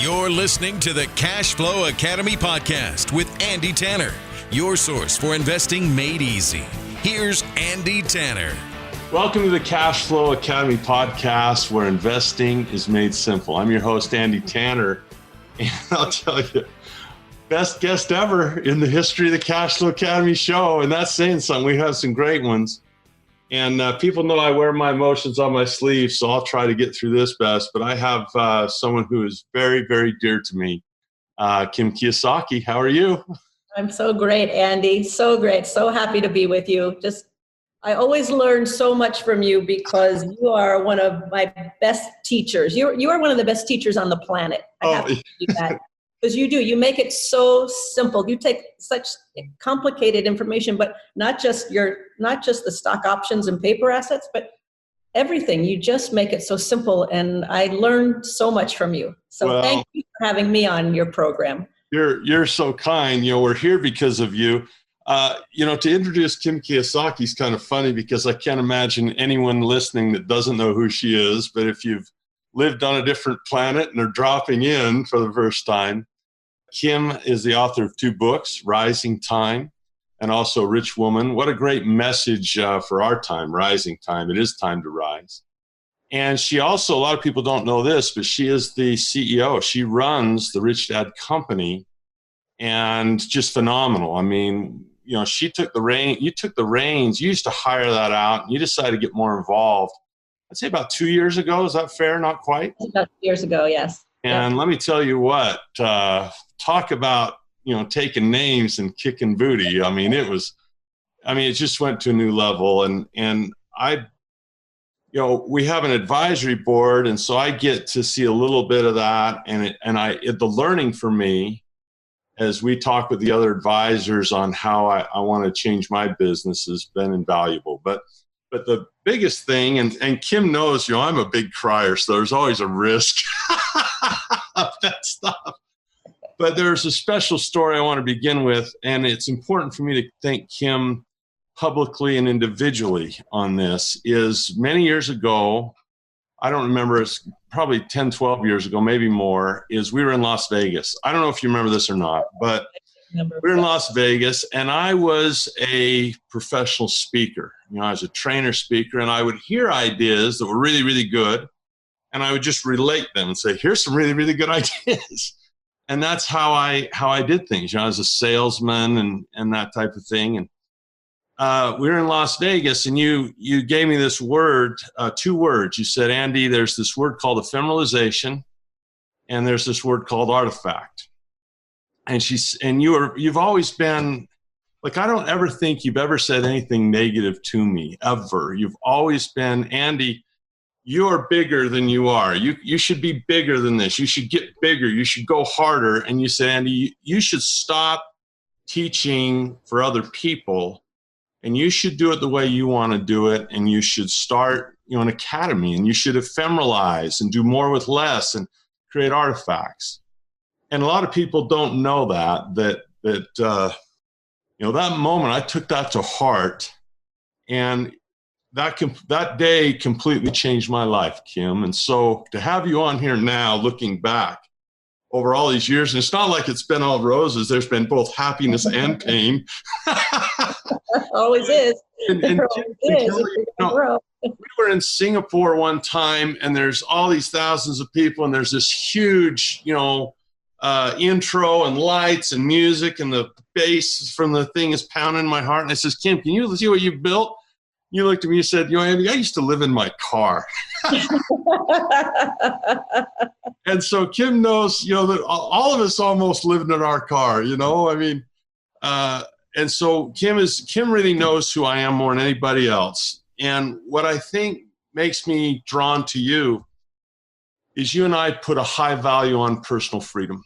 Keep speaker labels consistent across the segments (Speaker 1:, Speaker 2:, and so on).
Speaker 1: You're listening to the Cashflow Academy podcast with Andy Tanner, your source for investing made easy. Here's Andy Tanner.
Speaker 2: Welcome to the Cashflow Academy podcast, where investing is made simple. I'm your host, Andy Tanner, and I'll tell you, best guest ever in the history of the Cashflow Academy show, and that's saying something. We have some great ones, and people know I wear my emotions on my sleeve, so I'll try to get through this best. But I have someone who is very, very dear to me, Kim Kiyosaki. How are you?
Speaker 3: I'm so great, Andy. So great. So happy to be with you. I always learn so much from you because you are one of my best teachers. You are one of the best teachers on the planet. I have to do that. Because you make it so simple. You take such complicated information, but not just the stock options and paper assets, but everything. You just make it so simple, and I learned so much from you. So thank you for having me on your program.
Speaker 2: You're so kind. We're here because of you. To introduce Kim Kiyosaki is kind of funny because I can't imagine anyone listening that doesn't know who she is. But if you've lived on a different planet and are dropping in for the first time, Kim is the author of 2 books, Rising Time and also Rich Woman. What a great message for our time, rising time. It is time to rise. And she also, a lot of people don't know this, but she is the CEO. She runs the Rich Dad Company, and just phenomenal. I mean, she took the reins, you took the reins, you used to hire that out, and you decided to get more involved. I'd say about 2 years ago. Is that fair? Not quite?
Speaker 3: About 2 years ago, yes.
Speaker 2: And Let me tell you what, talk about, taking names and kicking booty. I mean, it just went to a new level. And we have an advisory board, and so I get to see a little bit of that. And the learning for me, as we talk with the other advisors on how I want to change my business, has been invaluable. But the biggest thing, and Kim knows, I'm a big crier, so there's always a risk of that stuff. But there's a special story I want to begin with, and it's important for me to thank Kim publicly and individually on this. Is many years ago, I don't remember, it's probably 10, 12 years ago, maybe more, is we were in Las Vegas. I don't know if you remember this or not, but we were in Las Vegas, and I was a professional speaker. I was a trainer speaker, and I would hear ideas that were really, really good, and I would just relate them and say, here's some really, really good ideas. And that's how I did things. I was a salesman and that type of thing. And we were in Las Vegas, and you gave me this word, 2 words. You said, Andy, there's this word called ephemeralization, and there's this word called artifact. And you've always been, like, I don't ever think you've ever said anything negative to me, ever. You've always been, Andy, you're bigger than you are. You should be bigger than this. You should get bigger. You should go harder. And you said, Andy, you should stop teaching for other people, and you should do it the way you want to do it. And you should start, an academy, and you should ephemeralize and do more with less and create artifacts. And a lot of people don't know that moment, I took that to heart, and that day completely changed my life, Kim. And so to have you on here now, looking back over all these years, and it's not like it's been all roses. There's been both happiness and pain.
Speaker 3: Always is.
Speaker 2: We were in Singapore one time, and there's all these thousands of people, and there's this huge, intro and lights and music, and the bass from the thing is pounding my heart. And I says, Kim, can you see what you built? You looked at me and said, Andy, I used to live in my car. And so Kim knows, that all of us almost lived in our car, and so Kim really knows who I am more than anybody else. And what I think makes me drawn to you is you and I put a high value on personal freedom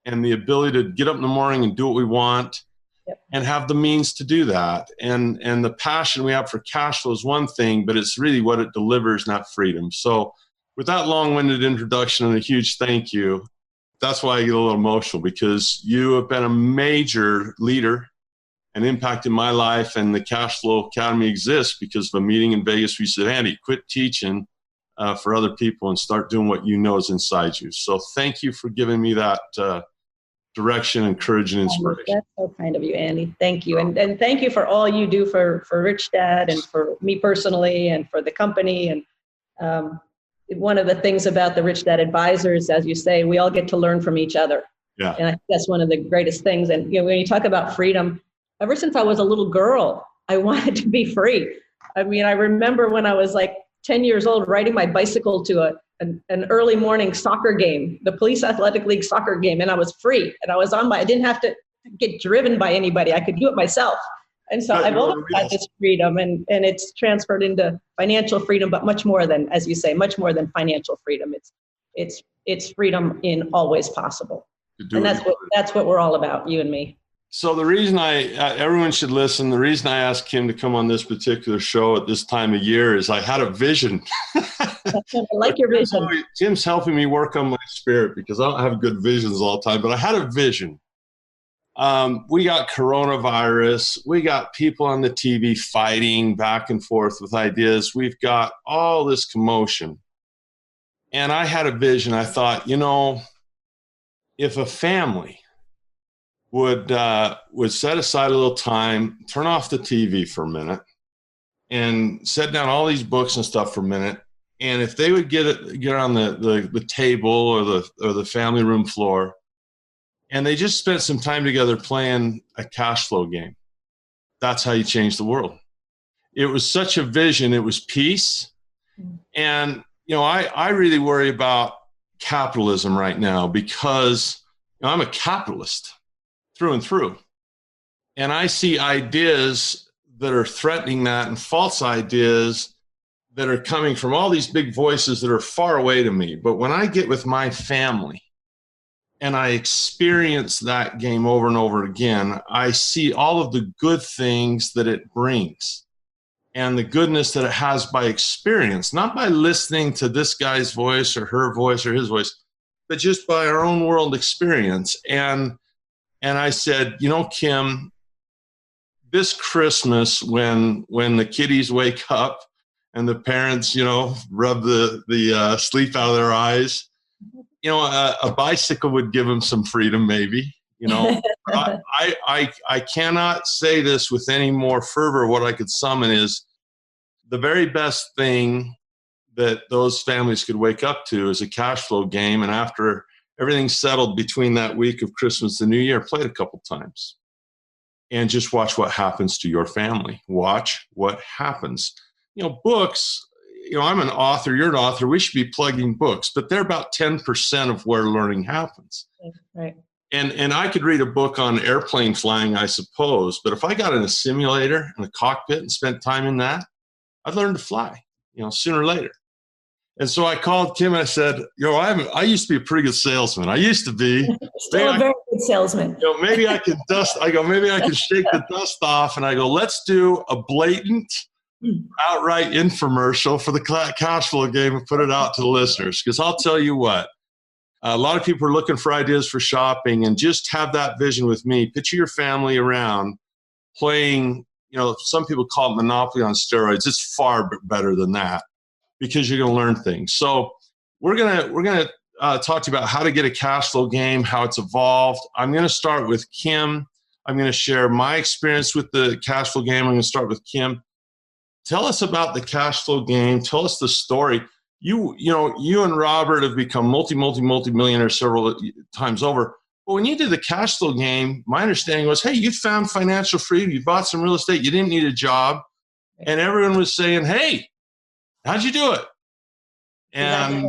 Speaker 2: and the ability to get up in the morning and do what we want. Yep. And have the means to do that. And the passion we have for cash flow is one thing, but it's really what it delivers, not freedom. So with that long-winded introduction and a huge thank you, that's why I get a little emotional, because you have been a major leader and impacted my life. And the Cashflow Academy exists because of a meeting in Vegas where you said, Andy, quit teaching for other people and start doing what you know is inside you. So thank you for giving me that direction and courage and inspiration.
Speaker 3: That's so kind of you, Andy. Thank you. And thank you for all you do for Rich Dad and for me personally and for the company. And one of the things about the Rich Dad Advisors, as you say, we all get to learn from each other.
Speaker 2: Yeah.
Speaker 3: And I think that's one of the greatest things. And when you talk about freedom, ever since I was a little girl, I wanted to be free. I mean, I remember when I was like 10 years old, riding my bicycle to an early morning soccer game, the Police Athletic League soccer game, and I was free. And I didn't have to get driven by anybody. I could do it myself. And so I've always had this freedom, and it's transferred into financial freedom, but much more than, as you say, much more than financial freedom. It's freedom in all ways possible. And that's what we're all about, you and me.
Speaker 2: So the reason everyone should listen, the reason I asked Kim to come on this particular show at this time of year is I had a vision.
Speaker 3: I like your vision.
Speaker 2: Kim's helping me work on my spirit because I don't have good visions all the time, but I had a vision. We got coronavirus. We got people on the TV fighting back and forth with ideas. We've got all this commotion. And I had a vision. I thought, if a family would set aside a little time, turn off the TV for a minute, and set down all these books and stuff for a minute, and if they would get on the table or the family room floor, and they just spent some time together playing a cash flow game, that's how you change the world. It was such a vision. It was peace. And, I really worry about capitalism right now because I'm a capitalist through and through. And I see ideas that are threatening that and false ideas that are coming from all these big voices that are far away to me. But when I get with my family and I experience that game over and over again, I see all of the good things that it brings and the goodness that it has by experience, not by listening to this guy's voice or her voice or his voice, but just by our own world experience. And I said, Kim, this Christmas, when the kiddies wake up and the parents, rub the sleep out of their eyes, a bicycle would give them some freedom, maybe. I cannot say this with any more fervor. What I could summon is the very best thing that those families could wake up to is a cash flow game. And after everything's settled between that week of Christmas and New Year, play it a couple times and just watch what happens to your family. Watch what happens. Books, I'm an author, you're an author, we should be plugging books, but they're about 10% of where learning happens.
Speaker 3: Right.
Speaker 2: And I could read a book on airplane flying, I suppose, but if I got in a simulator in a cockpit and spent time in that, I'd learn to fly, sooner or later. And so I called Kim and I said, I used to be a pretty good salesman. I used to be.
Speaker 3: Still a very good salesman.
Speaker 2: Maybe I can maybe I can shake the dust off. And I go, let's do a blatant, outright infomercial for the cash flow game and put it out to the listeners. Because I'll tell you what, a lot of people are looking for ideas for shopping, and just have that vision with me. Picture your family around playing, some people call it Monopoly on steroids. It's far better than that, because you're going to learn things. So we're gonna talk to you about how to get a cash flow game, how it's evolved. I'm going to start with Kim. I'm going to share my experience with the cash flow game. I'm going to start with Kim. Tell us about the cash flow game. Tell us the story. You and Robert have become multi-millionaires several times over. But when you did the cash flow game, my understanding was, hey, you found financial freedom. You bought some real estate. You didn't need a job. And everyone was saying, hey, how'd you do it? And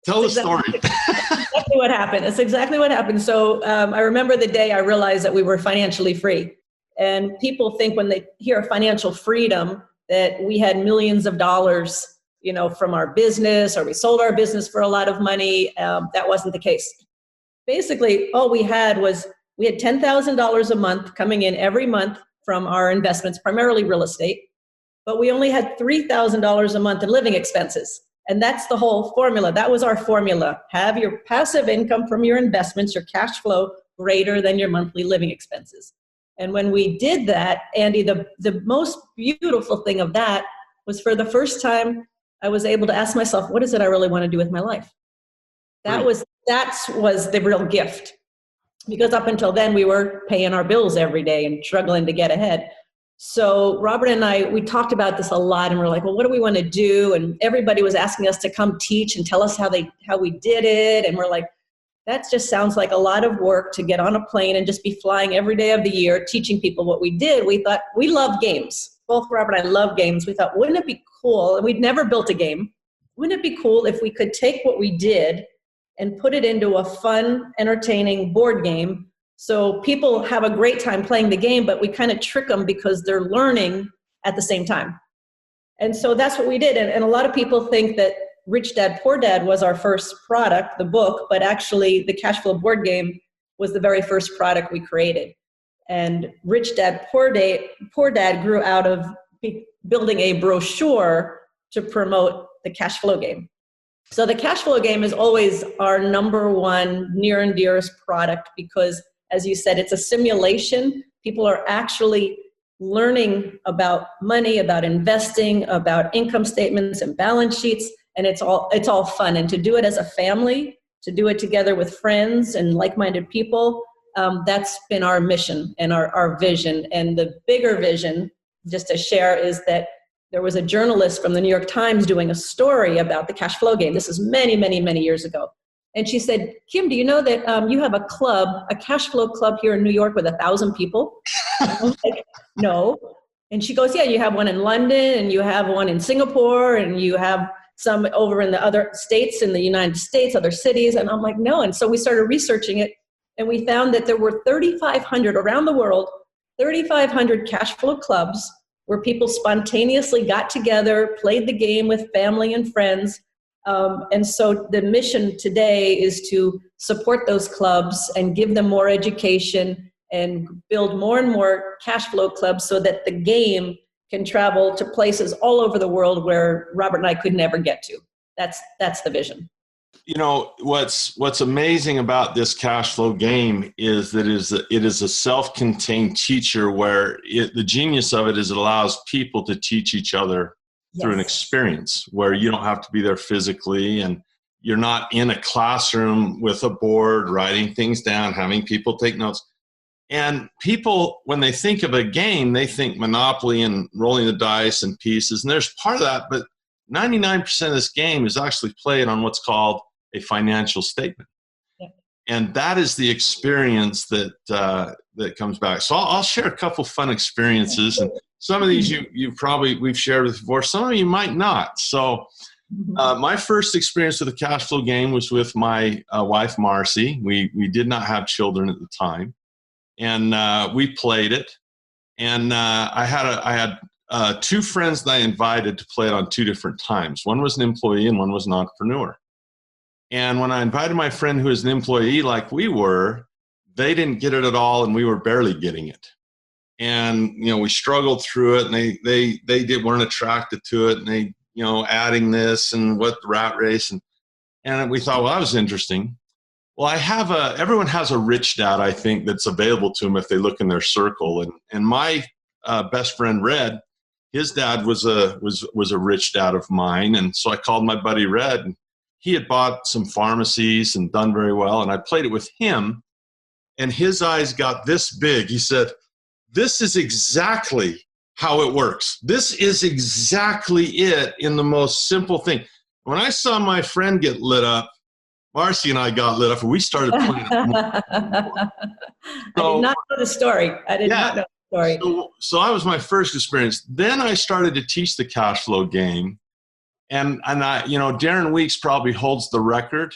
Speaker 2: tell the story.
Speaker 3: Exactly what happened. It's exactly what happened. So I remember the day I realized that we were financially free. And people think when they hear financial freedom that we had millions of dollars, from our business, or we sold our business for a lot of money. That wasn't the case. Basically, all we had $10,000 a month coming in every month from our investments, primarily real estate. But we only had $3,000 a month in living expenses. And that's the whole formula. That was our formula. Have your passive income from your investments, your cash flow, greater than your monthly living expenses. And when we did that, Andy, the most beautiful thing of that was, for the first time, I was able to ask myself, what is it I really want to do with my life? That was the real gift. Because up until then, we were paying our bills every day and struggling to get ahead. So Robert and I, we talked about this a lot, and we're like, well, what do we want to do? And everybody was asking us to come teach and tell us how we did it. And we're like, that just sounds like a lot of work to get on a plane and just be flying every day of the year, teaching people what we did. We thought, we love games. Both Robert and I love games. We thought, wouldn't it be cool? And we'd never built a game. Wouldn't it be cool if we could take what we did and put it into a fun, entertaining board game, so people have a great time playing the game, but we kind of trick them because they're learning at the same time. And so that's what we did. And a lot of people think that Rich Dad, Poor Dad was our first product, the book, but actually the Cashflow board game was the very first product we created. And Rich Dad, Poor Dad grew out of building a brochure to promote the Cashflow game. So the Cashflow game is always our number one near and dearest product because, as you said, it's a simulation. People are actually learning about money, about investing, about income statements and balance sheets, and it's all fun. And to do it as a family, to do it together with friends and like-minded people, that's been our mission and our vision. And the bigger vision, just to share, is that there was a journalist from the New York Times doing a story about the Cashflow game. This is many, many, many years ago. And she said, Kim, do you know that you have a club, a Cashflow club here in New York with 1,000 people? I was like, no. And she goes, yeah, you have one in London, and you have one in Singapore, and you have some over in the other states in the United States, other cities. And I'm like, no. And so we started researching it, and we found that there were 3,500 around the world, 3,500 Cashflow clubs where people spontaneously got together, played the game with family and friends. And so the mission today is to support those clubs and give them more education and build more and more Cashflow clubs so that the game can travel to places all over the world where Robert and I could never get to. That's the vision.
Speaker 2: You know, what's amazing about this Cashflow game is that it is a self-contained teacher where the genius of it is it allows people to teach each other through an experience where you don't have to be there physically, and you're not in a classroom with a board writing things down, having people take notes. And people, when they think of a game, they think Monopoly and rolling the dice and pieces, and there's part of that, but 99% of this game is actually played on what's called a financial statement. Yeah. And that is the experience that comes back. So I'll share a couple fun experiences, and some of these we've shared with before, some of you might not. So my first experience with the Cashflow game was with my wife, Marcy. We did not have children at the time, and we played it. And I had two friends that I invited to play it on two different times. One was an employee and one was an entrepreneur. And when I invited my friend who was an employee like we were, they didn't get it at all, and we were barely getting it. And, you know, we struggled through it, and they weren't attracted to it, and they, you know, adding this and what the rat race. And we thought, well, that was interesting. Well, everyone has a rich dad, I think, that's available to them if they look in their circle. And my best friend, Red, his dad was a rich dad of mine. And so I called my buddy Red, and he had bought some pharmacies and done very well. And I played it with him, and his eyes got this big. He said, this is exactly how it works. This is exactly it in the most simple thing. When I saw my friend get lit up, Marcy and I got lit up, and we started playing.
Speaker 3: I did not know the story. I did not know the story.
Speaker 2: So that was my first experience. Then I started to teach the Cashflow game. And I, you know, Darren Weeks probably holds the record.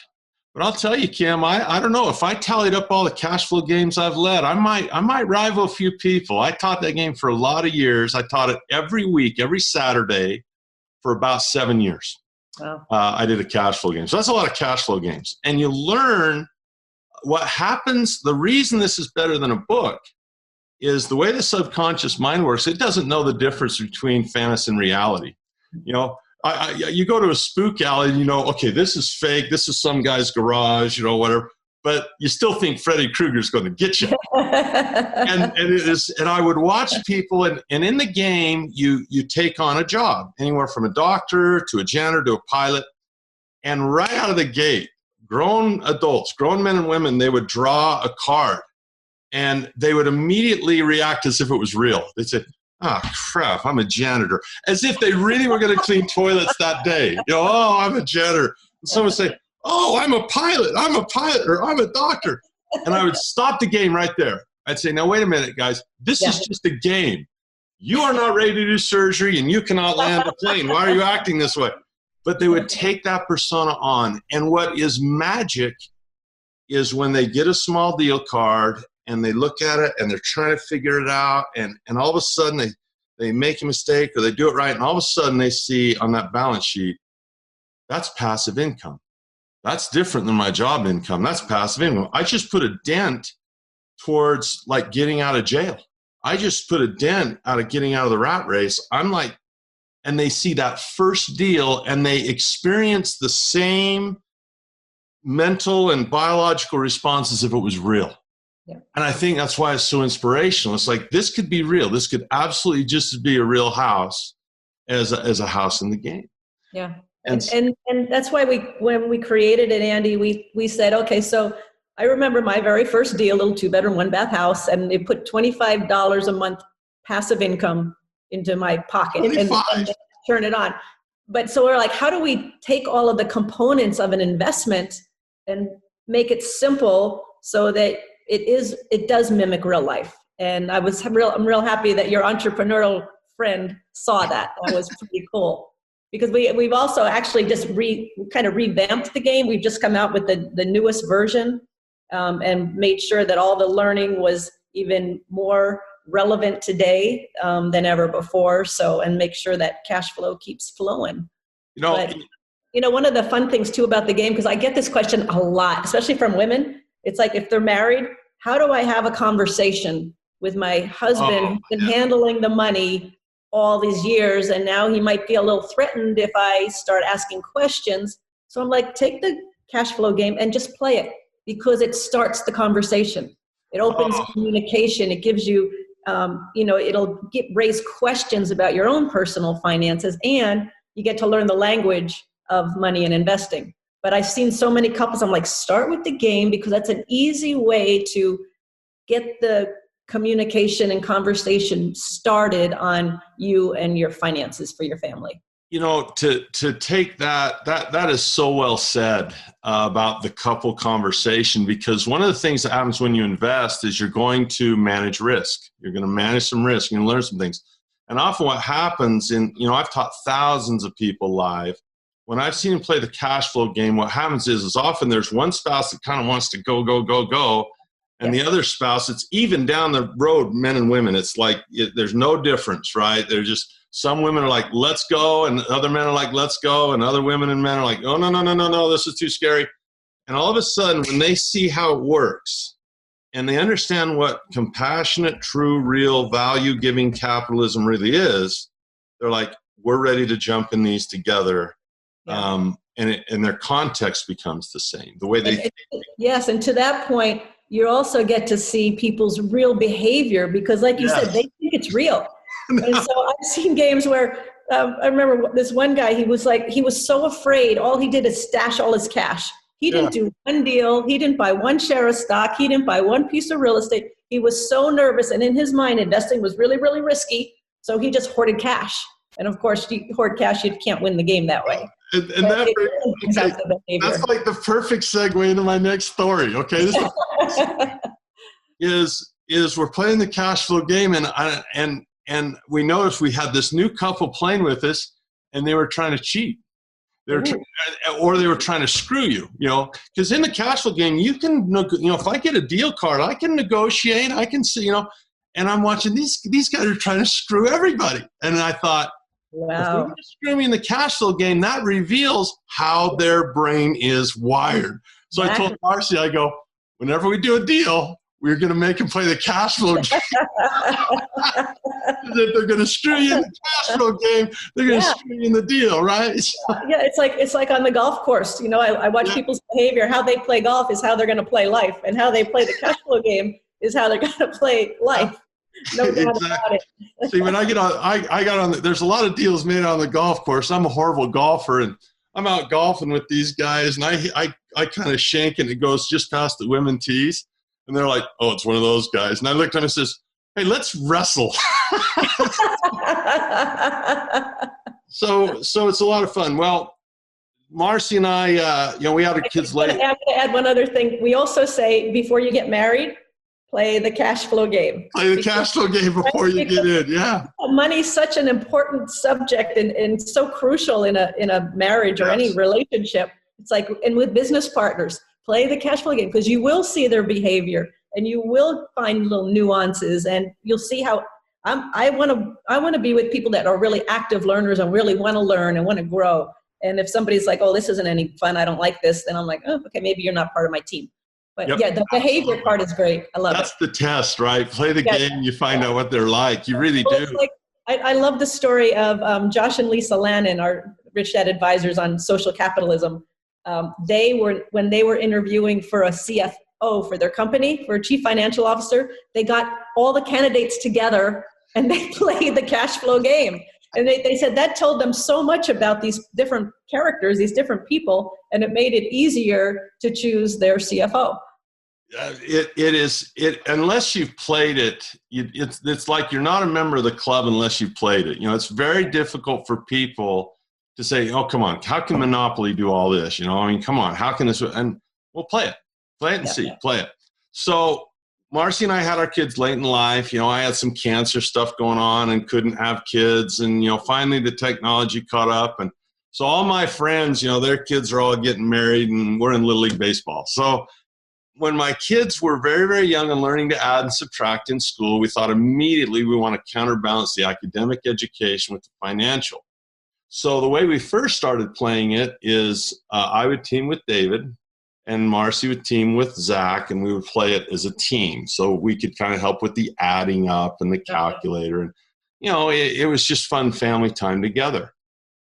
Speaker 2: But I'll tell you, Kim, I don't know. If I tallied up all the Cashflow games I've led, I might rival a few people. I taught that game for a lot of years. I taught it every week, every Saturday for about 7 years. Wow. I did a Cashflow game. So that's a lot of Cashflow games. And you learn what happens. The reason this is better than a book is the way the subconscious mind works. It doesn't know the difference between fantasy and reality. You know, you go to a spook alley and you know, okay, this is fake. This is some guy's garage, you know, whatever. but you still think Freddy Krueger's going to get you. and I would watch people, and in the game, you take on a job, anywhere from a doctor to a janitor to a pilot. And right out of the gate, grown adults, grown men and women, they would draw a card, and they would immediately react as if it was real. They'd say, "Oh, crap, I'm a janitor," as if they really were going to clean toilets that day. Oh, I'm a janitor. And someone would say, "Oh, I'm a pilot, or I'm a doctor." And I would stop the game right there. I'd say, "Now, wait a minute, guys. This is just a game. You are not ready to do surgery, and you cannot land a plane. Why are you acting this way?" But they would take that persona on. And what is magic is when they get a small deal card and they look at it and they're trying to figure it out, and all of a sudden they make a mistake or they do it right, and all of a sudden they see on that balance sheet, that's passive income. That's different than my job income. That's passive income. I just put a dent towards like getting out of jail. I just put a dent out of getting out of the rat race. I'm like, and they see that first deal and they experience the same mental and biological response as if it was real. Yeah. And I think that's why it's so inspirational. It's like, this could be real. This could absolutely just be a real house as a house in the game. Yeah.
Speaker 3: And that's why when we created it, Andy, we said, okay, so I remember my very first deal, little 2-bedroom, 1-bath house, and they put $25 a month passive income into my pocket and turn it on. But so we're like, how do we take all of the components of an investment and make it simple so that it does mimic real life? And I'm real happy that your entrepreneurial friend saw that. That was pretty cool. Because we've also actually just kind of revamped the game. We've just come out with the newest version and made sure that all the learning was even more relevant today than ever before. And make sure that cash flow keeps flowing. But one of the fun things too about the game, because I get this question a lot, especially from women. It's like, if they're married, how do I have a conversation with my husband who's been handling the money all these years, and now he might be a little threatened if I start asking questions? So I'm like, take the cash flow game and just play it, because it starts the conversation. It opens communication. It gives you, it'll raise questions about your own personal finances, and you get to learn the language of money and investing. But I've seen so many couples, I'm like, start with the game, because that's an easy way to get the communication and conversation started on you and your finances for your family.
Speaker 2: To take that is so well said about the couple conversation, because one of the things that happens when you invest is you're going to manage risk. You're going to manage some risk. You're going to learn some things. And often what happens I've taught thousands of people live. When I've seen them play the cash flow game, what happens is often there's one spouse that kind of wants to go, go, go, go. And the other spouse, it's even down the road, men and women. It's like, there's no difference, right? They're just, some women are like, let's go. And other men are like, let's go. And other women and men are like, oh, no, this is too scary. And all of a sudden, when they see how it works and they understand what compassionate, true, real, value-giving capitalism really is, they're like, we're ready to jump in these together. Yeah. And their context becomes the same, the way they think.
Speaker 3: Yes, and to that point, you also get to see people's real behavior, because like you said, they think it's real. And so I've seen games where I remember this one guy, he was so afraid. All he did is stash all his cash. He didn't do one deal. He didn't buy one share of stock. He didn't buy one piece of real estate. He was so nervous. And in his mind, investing was really, really risky. So he just hoarded cash. And of course, you hoard cash, you can't win the game that way.
Speaker 2: And that's like the perfect segue into my next story. Okay, this is we're playing the cash flow game, and we noticed we had this new couple playing with us, and they were trying to cheat. They were trying to screw you. Because in the cash flow game, you can if I get a deal card, I can negotiate. I can see and I'm watching these guys are trying to screw everybody, and I thought, wow. If they screw me in the cash flow game, that reveals how their brain is wired. So I told Marcy, I go, whenever we do a deal, we're going to make them play the cash flow game. If they're going to screw you in the cash flow game, they're going to screw you in the deal, right?
Speaker 3: Yeah, it's like on the golf course. You know, I watch people's behavior. How they play golf is how they're going to play life, and how they play the cash flow game is how they're going to play life. No doubt about it.
Speaker 2: See, when I get on, I got on. There's a lot of deals made on the golf course. I'm a horrible golfer, and I'm out golfing with these guys, and I kind of shank, and it goes just past the women tees. And they're like, oh, it's one of those guys. And I looked at him and says, hey, let's wrestle. So it's a lot of fun. Well, Marcy and I, we had our kids late.
Speaker 3: I'm going to add one other thing. We also say, before you get married, play the cash flow game.
Speaker 2: Play the cash flow game before you get in, yeah.
Speaker 3: Money's such an important subject and so crucial in a marriage or any relationship. It's like, and with business partners, play the cash flow game, because you will see their behavior and you will find little nuances, and you'll see how I want to be with people that are really active learners and really want to learn and want to grow. And if somebody's like, oh, this isn't any fun, I don't like this, then I'm like, oh, okay, maybe you're not part of my team. But the behavior part is great. I love it.
Speaker 2: That's the test, right? Play the game, you find out what they're like. You really do.
Speaker 3: Like, I love the story of Josh and Lisa Lannon, our Rich Dad advisors on social capitalism. When they were interviewing for a CFO for their company, for a chief financial officer, they got all the candidates together and they played the cash flow game. And they said that told them so much about these different characters, these different people, and it made it easier to choose their CFO.
Speaker 2: Unless you've played it, it's like you're not a member of the club unless you've played it. It's very difficult for people to say, oh, come on, how can Monopoly do all this? Come on, how can this? And we'll play it and see, play it. So Marcy and I had our kids late in life. I had some cancer stuff going on and couldn't have kids. And, finally the technology caught up. And so all my friends, their kids are all getting married and we're in Little League Baseball. So when my kids were very, very young and learning to add and subtract in school, we thought immediately we want to counterbalance the academic education with the financial. So the way we first started playing it is I would team with David and Marcy would team with Zach, and we would play it as a team. So we could kind of help with the adding up and the calculator. And, it was just fun family time together.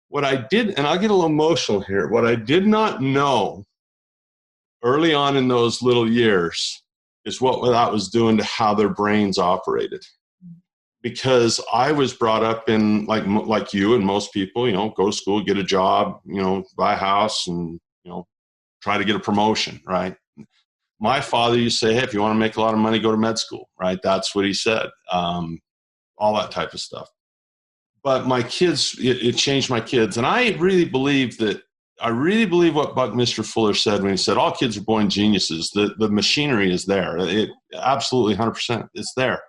Speaker 2: What I did, and I'll get a little emotional here, what I did not know early on in those little years is what that was doing to how their brains operated. Because I was brought up in like you and most people, go to school, get a job, buy a house, and try to get a promotion, right? My father used to say, hey, if you want to make a lot of money, go to med school, right? That's what he said. All that type of stuff. But my kids, it changed my kids, and I really believe what Buckminster Fuller said when he said all kids are born geniuses. The machinery is there. It absolutely 100%. It's there.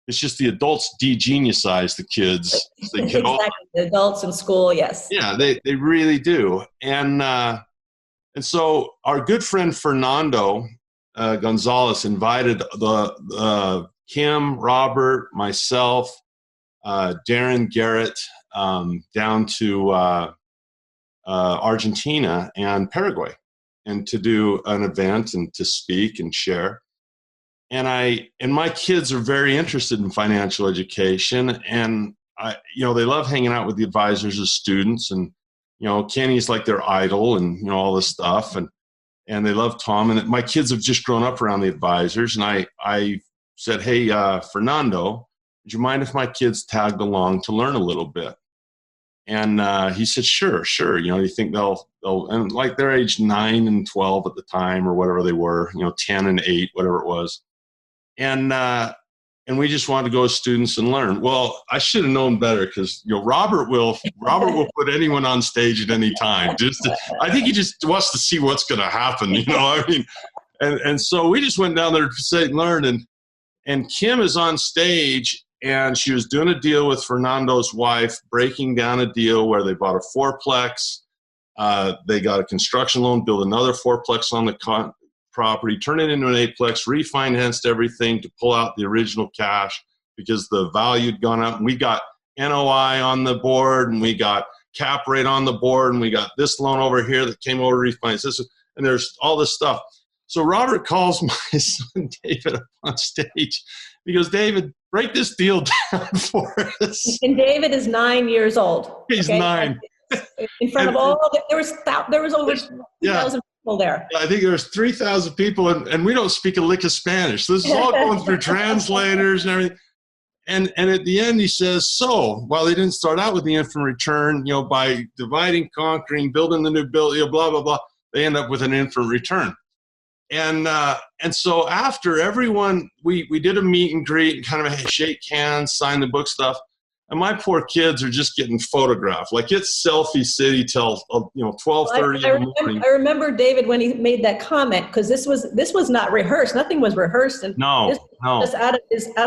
Speaker 2: It's just the adults de-geniusize the kids. They get
Speaker 3: exactly. The adults in school, yes.
Speaker 2: Yeah, they really do. And so our good friend Fernando Gonzalez invited the Kim, Robert, myself, Darren Garrett down to Argentina and Paraguay, and to do an event and to speak and share. And my kids are very interested in financial education, and they love hanging out with the advisors as students, and Kenny's like their idol, and all this stuff, and they love Tom. And my kids have just grown up around the advisors, and I said, hey, Fernando, would you mind if my kids tagged along to learn a little bit? And he said, sure. You think they'll, and like they're age 9 and 12 at the time, or whatever they were, 10 and 8, whatever it was. And we just wanted to go as students and learn. Well, I should have known better, because Robert will put anyone on stage at any time. I think he just wants to see what's going to happen. And so we just went down there to say learn, and Kim is on stage, and she was doing a deal with Fernando's wife, breaking down a deal where they bought a fourplex. They got a construction loan, built another fourplex on the property, turn it into an eightplex, refinanced everything to pull out the original cash because the value had gone up. And we got NOI on the board, and we got cap rate on the board, and we got this loan over here that came over to refinance this, and there's all this stuff. So Robert calls my son David up on stage. He goes, David, break this deal down for us.
Speaker 3: And David is 9 years old.
Speaker 2: He's 9.
Speaker 3: In front of all of it, there was over 2,000 people there.
Speaker 2: I think there was 3,000 people, and we don't speak a lick of Spanish. So this is all going through translators and everything. And at the end, he says, so while they didn't start out with the infant return, by dividing, conquering, building the new building, blah, blah, blah, they end up with an infant return. And so after everyone, we did a meet and greet and kind of shake hands, sign the book stuff. And my poor kids are just getting photographed. Like it's selfie city till 12:30 in the morning.
Speaker 3: I remember David when he made that comment, because this was not rehearsed. Nothing was rehearsed. And
Speaker 2: no.
Speaker 3: Just out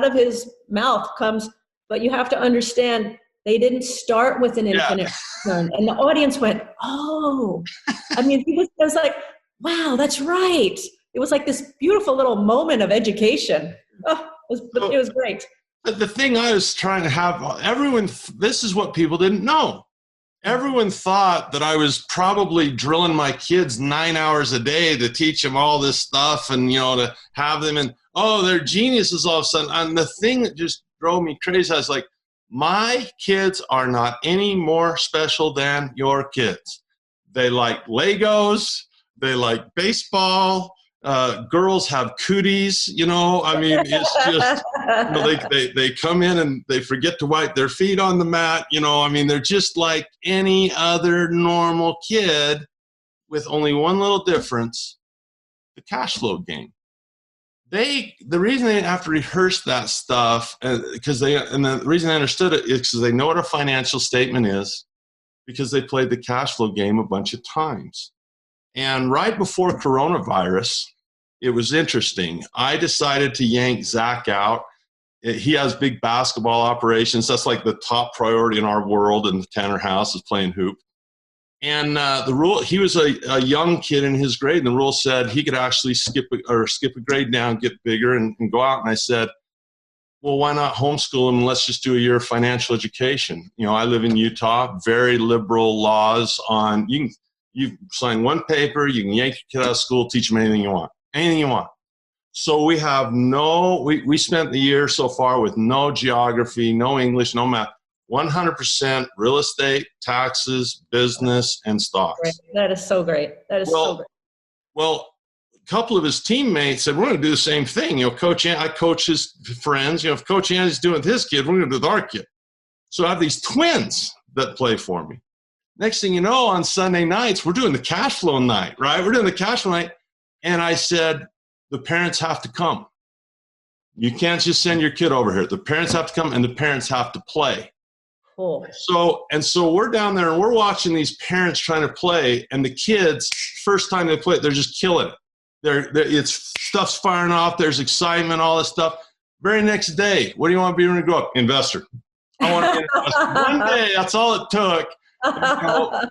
Speaker 3: of his mouth comes. But you have to understand, they didn't start with an infinite return, and the audience went, "Oh!" I mean, it was like, "Wow, that's right." It was like this beautiful little moment of education. Oh, it was great.
Speaker 2: The thing I was trying to have, this is what people didn't know. Everyone thought that I was probably drilling my kids 9 hours a day to teach them all this stuff and, to have them and, they're geniuses all of a sudden. And the thing that just drove me crazy, I was like, my kids are not any more special than your kids. They like Legos. They like baseball. Girls have cooties, I mean, it's just, they come in and they forget to wipe their feet on the mat, I mean, they're just like any other normal kid with only one little difference, the cash flow game. The reason they didn't have to rehearse that stuff, the reason they understood it is because they know what a financial statement is, because they played the cash flow game a bunch of times. And right before coronavirus, it was interesting. I decided to yank Zach out. He has big basketball operations. That's like the top priority in our world in the Tanner house is playing hoop. And the rule, he was a young kid in his grade, and the rule said he could actually skip a grade down, get bigger, and go out. And I said, well, why not homeschool him and let's just do a year of financial education? I live in Utah, very liberal laws on, you sign one paper, you can yank your kid out of school, teach them anything you want. Anything you want. So we have we spent the year so far with no geography, no English, no math, 100% real estate, taxes, business, and stocks.
Speaker 3: Great. That is so great. So great.
Speaker 2: Well, a couple of his teammates said, we're going to do the same thing. I coach his friends. If Coach Andy's doing with his kid, we're going to do with our kid. So I have these twins that play for me. Next thing you know, on Sunday nights, we're doing the cash flow night, right? We're doing the cash flow night. And I said, the parents have to come. You can't just send your kid over here. The parents have to come, and the parents have to play.
Speaker 3: Cool.
Speaker 2: So we're down there, and we're watching these parents trying to play, and the kids, first time they play, they're just killing it. Stuff's firing off. There's excitement, all this stuff. Very next day, what do you want to be when you grow up? Investor. I want to be an investor. One day, that's all it took.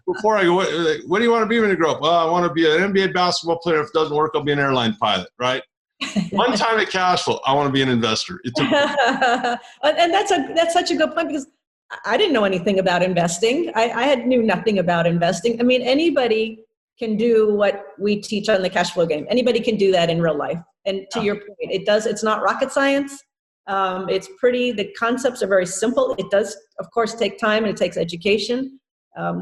Speaker 2: Before I go, what do you want to be when you grow up? Well, I want to be an NBA basketball player. If it doesn't work, I'll be an airline pilot, right? One time at Cashflow, I want to be an investor.
Speaker 3: And that's such a good point, because I didn't know anything about investing. I knew nothing about investing. I mean, anybody can do what we teach on the cash flow game. Anybody can do that in real life. And to your point, it's not rocket science. The concepts are very simple. It does, of course, take time, and it takes education.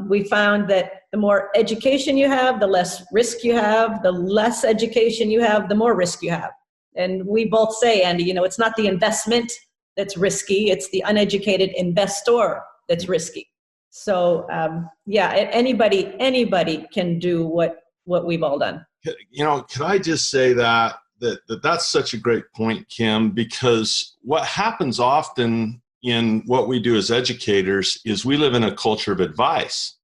Speaker 3: We found that the more education you have, the less risk you have. The less education you have, the more risk you have. And we both say, Andy, it's not the investment that's risky. It's the uneducated investor that's risky. So, anybody can do what we've all done.
Speaker 2: Can I just say that's such a great point, Kim, because what happens often in what we do as educators is we live in a culture of advice.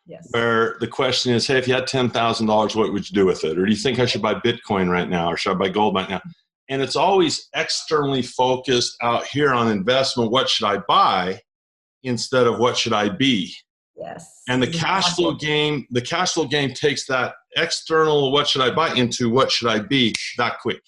Speaker 3: Yes.
Speaker 2: Where the question is, hey, if you had $10,000, what would you do with it? Or do you think I should buy Bitcoin right now? Or should I buy gold right now? And it's always externally focused out here on investment. What should I buy instead of what should I be?
Speaker 3: Yes.
Speaker 2: And the cash flow game takes that external, what should I buy, into what should I be that quick.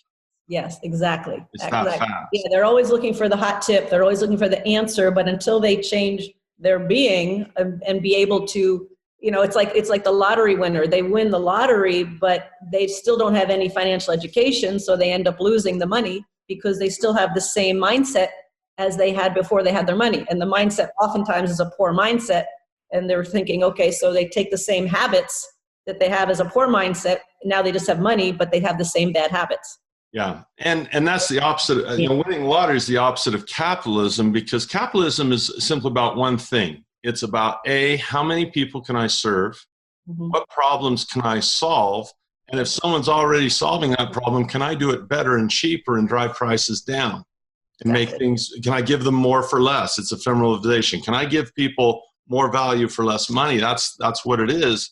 Speaker 3: Yes, exactly.
Speaker 2: It's that fast.
Speaker 3: Yeah, they're always looking for the hot tip. They're always looking for the answer. But until they change their being and be able to, it's like the lottery winner. They win the lottery, but they still don't have any financial education, so they end up losing the money because they still have the same mindset as they had before they had their money. And the mindset oftentimes is a poor mindset, and they're thinking, okay, so they take the same habits that they have as a poor mindset. Now they just have money, but they have the same bad habits.
Speaker 2: Yeah. And that's the opposite. Winning the lottery is the opposite of capitalism, because capitalism is simply about one thing. It's about how many people can I serve? Mm-hmm. What problems can I solve? And if someone's already solving that problem, can I do it better and cheaper and drive prices down and make things, can I give them more for less? It's ephemeralization. Can I give people more value for less money? That's what it is.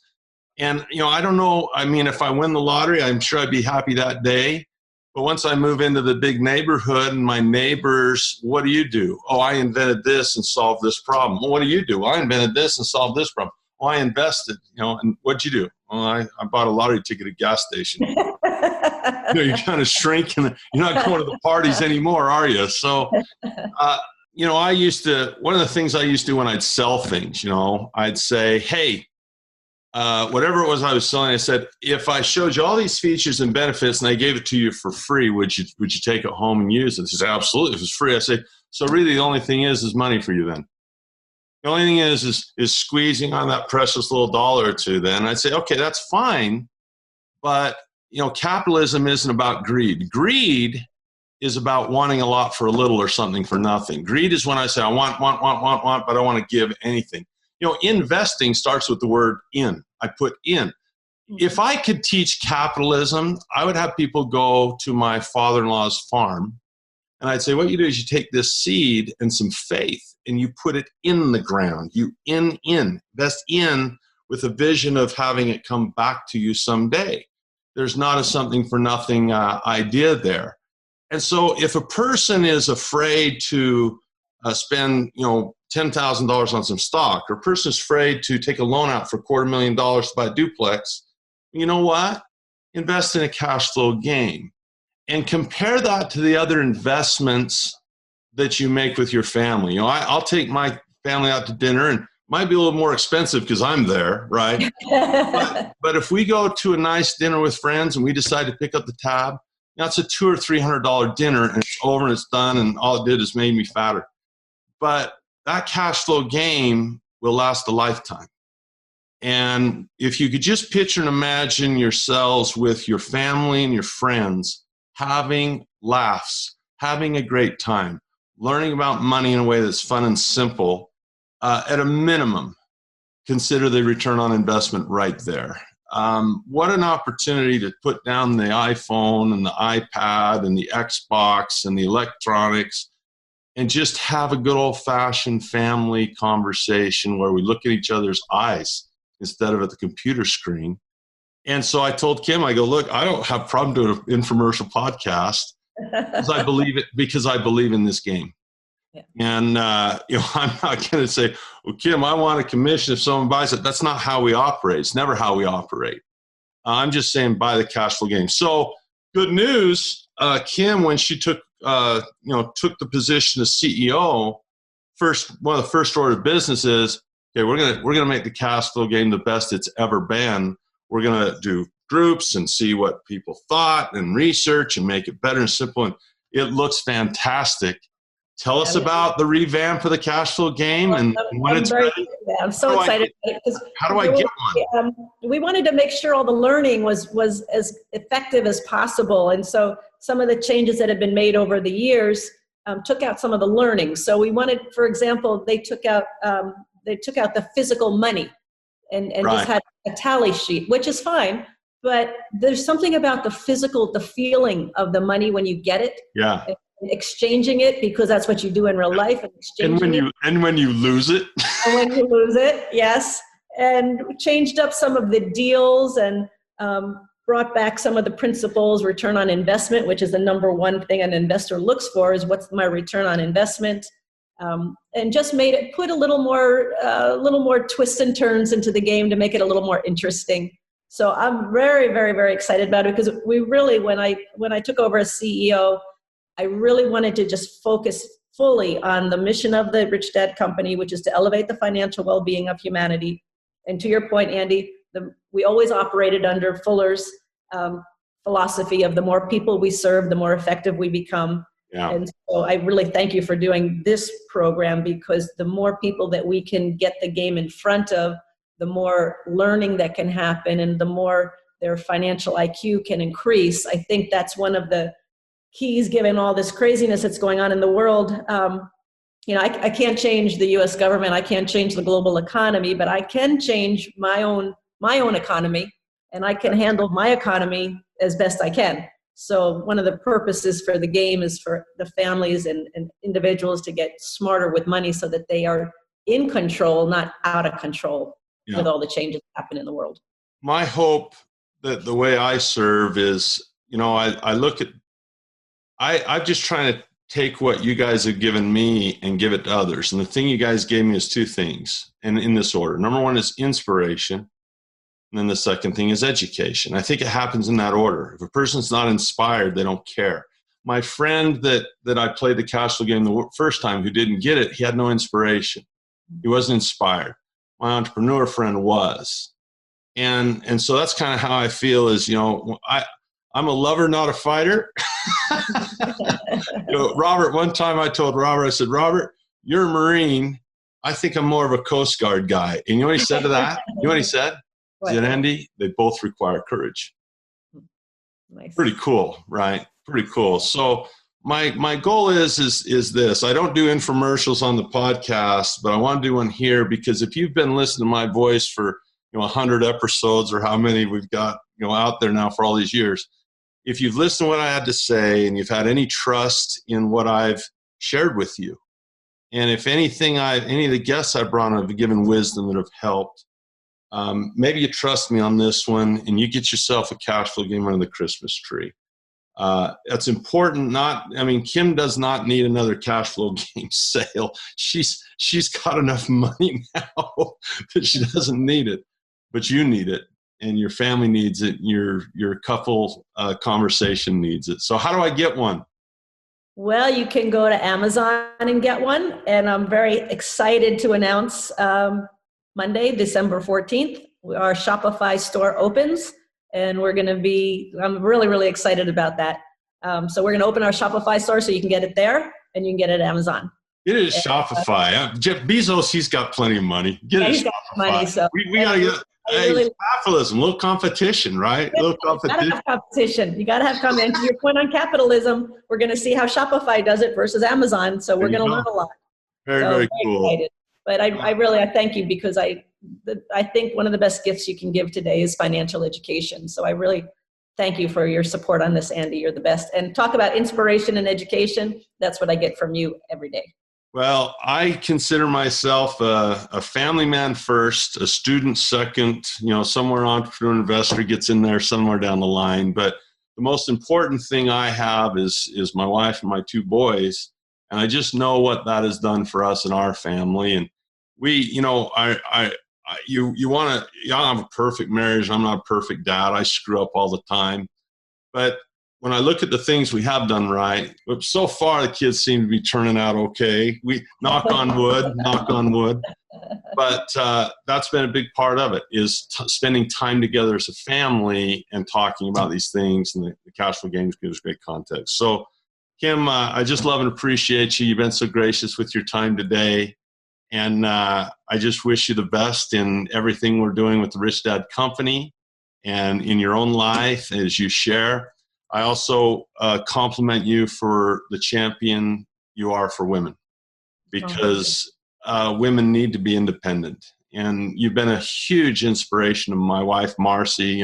Speaker 2: And, I don't know. I mean, if I win the lottery, I'm sure I'd be happy that day. But once I move into the big neighborhood and my neighbors, what do you do? Oh, I invented this and solved this problem. Well, what do you do? Well, I invented this and solved this problem. Well, I invested, and what'd you do? Well, I bought a lottery ticket at a gas station. You're kind of shrinking. You're not going to the parties anymore, are you? So, one of the things I used to do when I'd sell things, I'd say, hey, whatever it was I was selling, I said, if I showed you all these features and benefits and I gave it to you for free, would you take it home and use it? They said, absolutely. If it's free. I say, so really the only thing is money for you then. The only thing is squeezing on that precious little dollar or two then. I'd say, okay, that's fine. But, capitalism isn't about greed. Greed is about wanting a lot for a little or something for nothing. Greed is when I say, I want, but I don't want to give anything. Investing starts with the word in. I put in. If I could teach capitalism, I would have people go to my father-in-law's farm, and I'd say, what you do is you take this seed and some faith, and you put it in the ground. You invest in with a vision of having it come back to you someday. There's not a something for nothing idea there. And so if a person is afraid to spend, $10,000 on some stock, or a person is afraid to take a loan out for $250,000 to buy a duplex, you know what? Invest in a cash flow game and compare that to the other investments that you make with your family. I'll take my family out to dinner, and it might be a little more expensive because I'm there, right? but if we go to a nice dinner with friends and we decide to pick up the tab, it's a $200 or $300 dinner, and it's over and it's done, and all it did is made me fatter. But that cash flow game will last a lifetime. And if you could just picture and imagine yourselves with your family and your friends having laughs, having a great time, learning about money in a way that's fun and simple, at a minimum, consider the return on investment right there. What an opportunity to put down the iPhone and the iPad and the Xbox and the electronics and just have a good old-fashioned family conversation where we look at each other's eyes instead of at the computer screen. And so I told Kim, I go, look, I don't have a problem doing an infomercial podcast because I believe in this game. Yeah. And, I'm not going to say, well, Kim, I want a commission if someone buys it. That's not how we operate. It's never how we operate. I'm just saying buy the cash flow game. So good news, Kim, when she took the position as CEO, one of the first order of business is, okay, we're gonna make the cash flow game the best it's ever been. We're gonna do groups and see what people thought and research and make it better and simple. And it looks fantastic. Tell us about the revamp of the cash flow game and when it's ready.
Speaker 3: I'm so excited.
Speaker 2: How do I get one?
Speaker 3: We wanted to make sure all the learning was as effective as possible. And so some of the changes that have been made over the years took out some of the learning. So we wanted, for example, they took out the physical money and right. Just had a tally sheet, which is fine. But there's something about the feeling of the money when you get it.
Speaker 2: Yeah.
Speaker 3: Exchanging it, because that's what you do in real life.
Speaker 2: And when you lose it.
Speaker 3: And when you lose it, yes. And changed up some of the deals and brought back some of the principles, return on investment, which is the number one thing an investor looks for, is what's my return on investment. And just put a little more twists and turns into the game to make it a little more interesting. So I'm very, very, very excited about it, because we really, when I took over as CEO, I really wanted to just focus fully on the mission of the Rich Dad Company, which is to elevate the financial well-being of humanity, And to your point, Andy, we always operated under Fuller's philosophy of the more people we serve, the more effective we become.
Speaker 2: Yeah.
Speaker 3: And so I really thank you for doing this program, because the more people that we can get the game in front of, the more learning that can happen and the more their financial IQ can increase. I think that's one of the keys, given all this craziness that's going on in the world. I can't change the US government, I can't change the global economy, but I can change my own economy, and I can handle my economy as best I can. So one of the purposes for the game is for the families and individuals to get smarter with money so that they are in control, not out of control with all the changes that happen in the world.
Speaker 2: My hope that the way I serve is, I look at, I'm just trying to take what you guys have given me and give it to others. And the thing you guys gave me is two things, and in this order. Number one is inspiration. And then the second thing is education. I think it happens in that order. If a person's not inspired, they don't care. My friend that I played the Cashflow game the first time, who didn't get it, he had no inspiration. He wasn't inspired. My entrepreneur friend was. And so that's kind of how I feel is, I'm a lover, not a fighter. Robert, one time I told Robert, I said, Robert, you're a Marine. I think I'm more of a Coast Guard guy. And you know what he said to that? You know what he said? He said, Andy, they both require courage.
Speaker 3: Nice.
Speaker 2: Pretty cool, right? Pretty cool. So my goal is this. I don't do infomercials on the podcast, but I want to do one here, because if you've been listening to my voice for 100 episodes, or how many we've got out there now for all these years, if you've listened to what I had to say and you've had any trust in what I've shared with you, and if anything, any of the guests I brought on have given wisdom that have helped, maybe you trust me on this one, and you get yourself a Cashflow game under the Christmas tree. That's important. Kim does not need another Cashflow game sale. She's got enough money now that she doesn't need it, but you need it, and your family needs it. Your couple conversation needs it. So how do I get one?
Speaker 3: Well, you can go to Amazon and get one, and I'm very excited to announce Monday, December 14th, our Shopify store opens, and I'm really, really excited about that. So we're going to open our Shopify store, so you can get it there and you can get it at Amazon.
Speaker 2: Get it at Shopify. Jeff Bezos, he's got plenty of money. Get it at Shopify. Money, so we got to get capitalism, a little competition, right? A little competition. You got to have competition. You got to have competition. To your point on capitalism, we're going to see how Shopify does it versus Amazon. So we're going to learn a lot. Very cool.
Speaker 3: Excited. But I thank you, because I think one of the best gifts you can give today is financial education. So I really thank you for your support on this, Andy. You're the best. And talk about inspiration and education. That's what I get from you every day.
Speaker 2: Well, I consider myself a family man first, a student second, somewhere entrepreneur investor gets in there somewhere down the line. But the most important thing I have is my wife and my two boys. And I just know what that has done for us and our family. And we, you want to, have a perfect marriage. I'm not a perfect dad. I screw up all the time. But when I look at the things we have done right, but so far the kids seem to be turning out okay. We knock on wood. But that's been a big part of it, is spending time together as a family and talking about these things. And the Cashflow games gives great context. So Kim, I just love and appreciate you. You've been so gracious with your time today. And I just wish you the best in everything we're doing with the Rich Dad Company and in your own life as you share. I also compliment you for the champion you are for women, because women need to be independent. And you've been a huge inspiration to my wife, Marcy.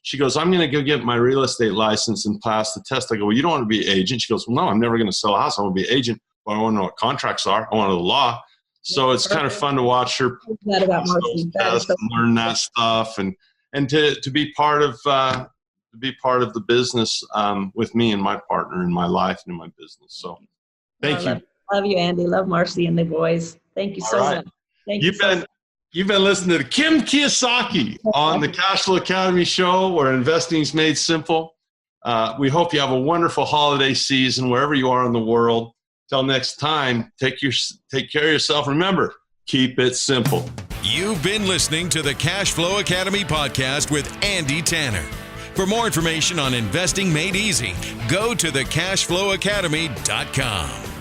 Speaker 2: She goes, I'm going to go get my real estate license and pass the test. I go, well, you don't want to be an agent. She goes, well, no, I'm never going to sell a house. I want to be an agent, but I want to know what contracts are. I want to know the law. So it's kind of fun to watch her tests and learn that stuff, and to be part of the business with me and my partner in my life and in my business. So thank you.
Speaker 3: Love you, Andy. Love Marcy and the boys. Thank you so much.
Speaker 2: You've been listening to Kim Kiyosaki on the Cashflow Academy show, where investing is made simple. We hope you have a wonderful holiday season wherever you are in the world. Till next time, take care of yourself. Remember, keep it simple.
Speaker 1: You've been listening to the Cashflow Academy podcast with Andy Tanner. For more information on investing made easy, go to thecashflowacademy.com.